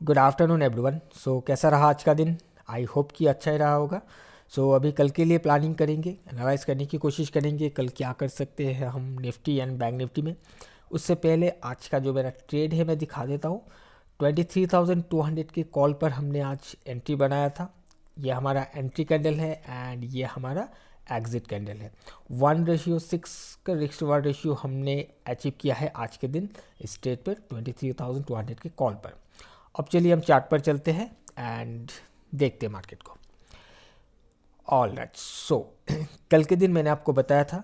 Good afternoon everyone. सो कैसा रहा आज का दिन? आई होप कि अच्छा ही रहा होगा। अभी कल के लिए प्लानिंग करेंगे, एनालाइज करने की कोशिश करेंगे कल क्या कर सकते हैं हम निफ्टी एंड बैंक निफ्टी में। उससे पहले आज का जो मेरा ट्रेड है मैं दिखा देता हूँ। 23,200 के कॉल पर हमने आज एंट्री बनाया था। ये हमारा एंट्री कैंडल है एंड ये हमारा एग्जिट कैंडल है। 1:6 का रिस्क रिवार्ड रेशियो हमने अचीव किया है आज के दिन इस ट्रेड पर 23,200 के कॉल पर। अब चलिए हम चार्ट पर चलते हैं एंड देखते हैं मार्केट को। ऑल राइट, सो कल के दिन मैंने आपको बताया था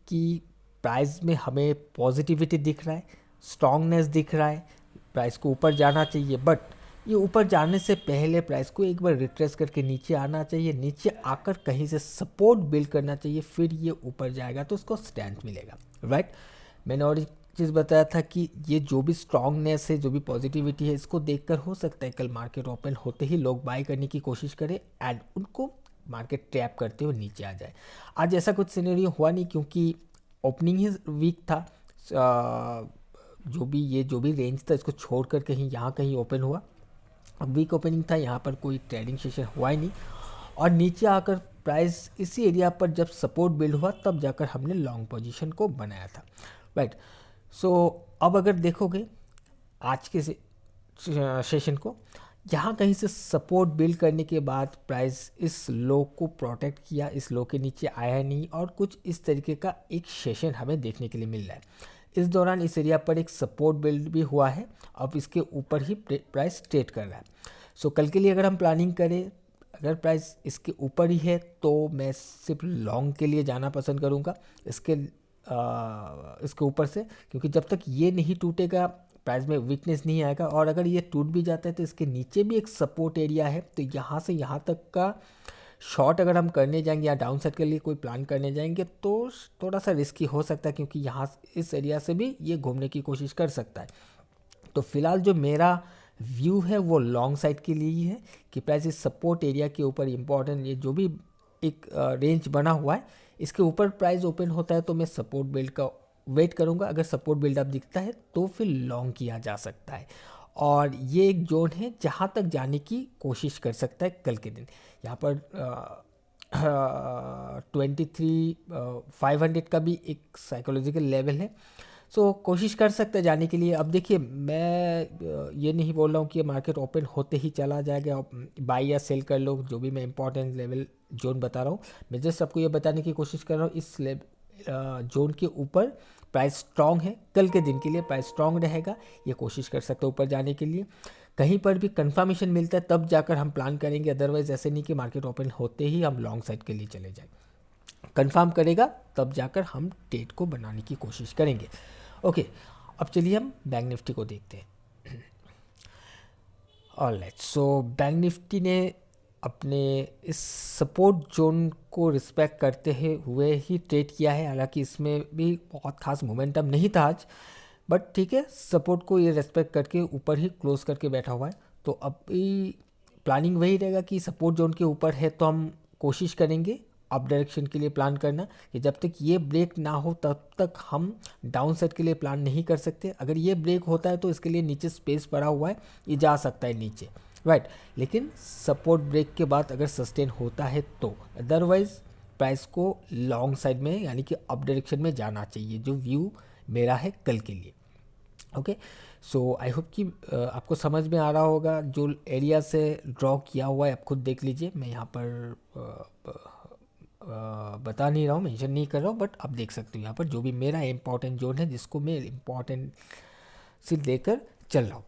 कि प्राइस में हमें पॉजिटिविटी दिख रहा है, स्ट्रांगनेस दिख रहा है, प्राइस को ऊपर जाना चाहिए। बट ये ऊपर जाने से पहले प्राइस को एक बार रिट्रेस करके नीचे आना चाहिए, नीचे आकर कहीं से सपोर्ट बिल्ड करना चाहिए, फिर ये ऊपर जाएगा तो उसको स्ट्रेंथ मिलेगा। राइट, मैंने और एक चीज़ बताया था कि ये जो भी स्ट्रांगनेस है, जो भी पॉजिटिविटी है, इसको देखकर हो सकता है कल मार्केट ओपन होते ही लोग बाय करने की कोशिश करें एंड उनको मार्केट ट्रैप करते हुए नीचे आ जाए। आज ऐसा कुछ सिनेरियो हुआ नहीं क्योंकि ओपनिंग ही वीक था। जो भी रेंज था इसको छोड़कर कहीं यहाँ कहीं ओपन हुआ। अब वीक ओपनिंग था, यहाँ पर कोई ट्रेडिंग सेशन हुआ ही नहीं और नीचे आकर प्राइस इसी एरिया पर जब सपोर्ट बिल्ड हुआ तब जाकर हमने लॉन्ग पोजीशन को बनाया था। राइट, अब अगर देखोगे आज के सेशन को, यहाँ कहीं से सपोर्ट बिल्ड करने के बाद प्राइस इस लो को प्रोटेक्ट किया, इस लो के नीचे आया नहीं और कुछ इस तरीके का एक सेशन हमें देखने के लिए मिल रहा है। इस दौरान इस एरिया पर एक सपोर्ट बिल्ड भी हुआ है, अब इसके ऊपर ही प्राइस ट्रेड कर रहा है। कल के लिए अगर हम प्लानिंग करें, अगर प्राइस इसके ऊपर ही है तो मैं सिर्फ लॉन्ग के लिए जाना पसंद करूँगा इसके ऊपर से, क्योंकि जब तक ये नहीं टूटेगा प्राइस में वीकनेस नहीं आएगा। और अगर ये टूट भी जाता है तो इसके नीचे भी एक सपोर्ट एरिया है, तो यहाँ से यहाँ तक का शॉर्ट अगर हम करने जाएंगे या डाउन साइड के लिए कोई प्लान करने जाएंगे तो थोड़ा सा रिस्की हो सकता है, क्योंकि यहाँ इस एरिया से भी ये घूमने की कोशिश कर सकता है। तो फिलहाल जो मेरा व्यू है वो लॉन्ग साइड के लिए ही है कि प्राइस इस सपोर्ट एरिया के ऊपर इम्पॉर्टेंट, ये जो भी एक रेंज बना हुआ है इसके ऊपर प्राइस ओपन होता है तो मैं सपोर्ट बिल्ड का वेट करूंगा। अगर सपोर्ट बिल्डअप दिखता है तो फिर लॉन्ग किया जा सकता है और ये एक जोन है जहाँ तक जाने की कोशिश कर सकता है कल के दिन। यहाँ पर 23,500 का भी एक साइकोलॉजिकल लेवल है, कोशिश कर सकते हैं जाने के लिए। अब देखिए, मैं ये नहीं बोल रहा हूँ कि मार्केट ओपन होते ही चला जाएगा, बाई या सेल कर लो, जो भी मैं इंपॉर्टेंट लेवल जोन बता रहा हूँ मैं जस्ट आपको ये बताने की कोशिश कर रहा हूँ इस जोन के ऊपर प्राइस स्ट्रांग है, कल के दिन के लिए प्राइस स्ट्रांग रहेगा, ये कोशिश कर सकते हो ऊपर जाने के लिए। कहीं पर भी कंफर्मेशन मिलता है तब जाकर हम प्लान करेंगे, अदरवाइज ऐसे नहीं कि मार्केट ओपन होते ही हम लॉन्ग साइड के लिए चले जाएं। कंफर्म करेगा तब जाकर हम ट्रेड को बनाने की कोशिश करेंगे। ओके, अब चलिए हम बैंक निफ्टी को देखते हैं। ऑलराइट, बैंक निफ्टी ने अपने इस सपोर्ट जोन को रिस्पेक्ट करते हुए ही ट्रेड किया है। हालांकि इसमें भी बहुत खास मोमेंटम नहीं था आज, बट ठीक है, सपोर्ट को ये रिस्पेक्ट करके ऊपर ही क्लोज करके बैठा हुआ है। तो अब प्लानिंग वही रहेगा कि सपोर्ट जोन के ऊपर है तो हम कोशिश करेंगे अप डायरेक्शन के लिए प्लान करना, कि जब तक ये ब्रेक ना हो तब तक हम डाउन साइड के लिए प्लान नहीं कर सकते। अगर ये ब्रेक होता है तो इसके लिए नीचे स्पेस पड़ा हुआ है, ये जा सकता है नीचे। राइट, लेकिन सपोर्ट ब्रेक के बाद अगर सस्टेन होता है तो, अदरवाइज प्राइस को लॉन्ग साइड में यानी कि अप डायरेक्शन में जाना चाहिए, जो व्यू मेरा है कल के लिए। ओके, आई होप कि आपको समझ में आ रहा होगा। जो एरिया से ड्रॉ किया हुआ है आप खुद देख लीजिए, मैं यहाँ पर बता नहीं रहा हूँ, मेंशन नहीं कर रहा हूँ, बट आप देख सकते हो यहाँ पर जो भी मेरा इंपॉर्टेंट जोन है जिसको मैं इंपॉर्टेंट से लेकर चल रहा हूँ।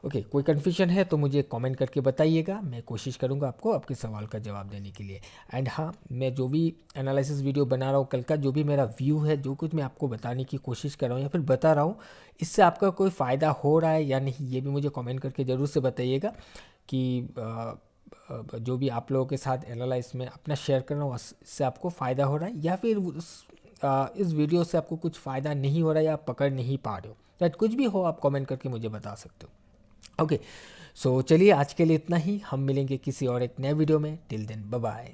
ओके, कोई कन्फ्यूजन है तो मुझे कमेंट करके बताइएगा, मैं कोशिश करूँगा आपको आपके सवाल का जवाब देने के लिए। एंड हाँ, मैं जो भी एनालिसिस वीडियो बना रहा हूँ कल का, जो भी मेरा व्यू है, जो कुछ मैं आपको बताने की कोशिश कर रहा हूँ या फिर बता रहा हूँ, इससे आपका कोई फ़ायदा हो रहा है या नहीं, ये भी मुझे कमेंट करके ज़रूर से बताइएगा। कि जो भी आप लोगों के साथ एनालाइज में अपना शेयर कर रहा हूँ इससे आपको फ़ायदा हो रहा है या फिर इस वीडियो से आपको कुछ फ़ायदा नहीं हो रहा है या आप पकड़ नहीं पा रहे हो, या कुछ भी हो आप कमेंट करके मुझे बता सकते हो। ओके, चलिए आज के लिए इतना ही, हम मिलेंगे किसी और एक नए वीडियो में। Till then bye bye.